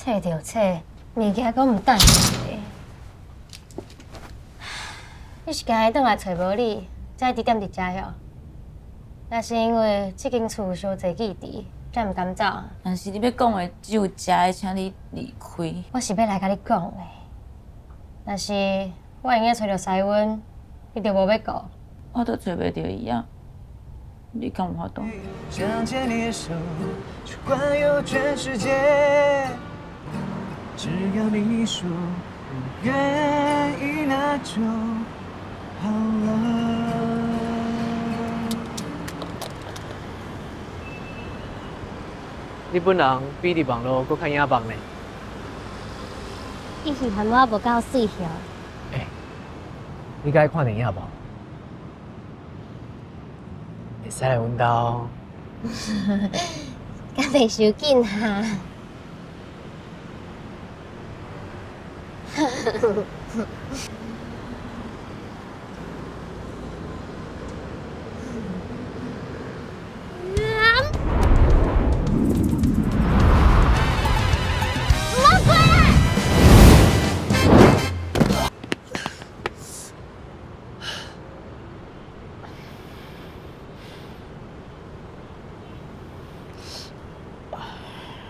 找着找，物件阁毋等你。你是今日转来找无你，才伫踮伫遮哟？也是因为这间厝伤侪记忆，才毋甘走。但是你要讲的只有遮的，请你离开。我是要来甲你讲的，但是我用个找着师温，你就无要顾。我都找袂着伊啊，你敢有法度？想牵你的手，去环游全世界。只要你说你愿意，那就好了。日本人比伫网络搁较野放呢。伊是嫌我无够水晓。你该看电影无？会使来阮兜。敢袂伤紧哈？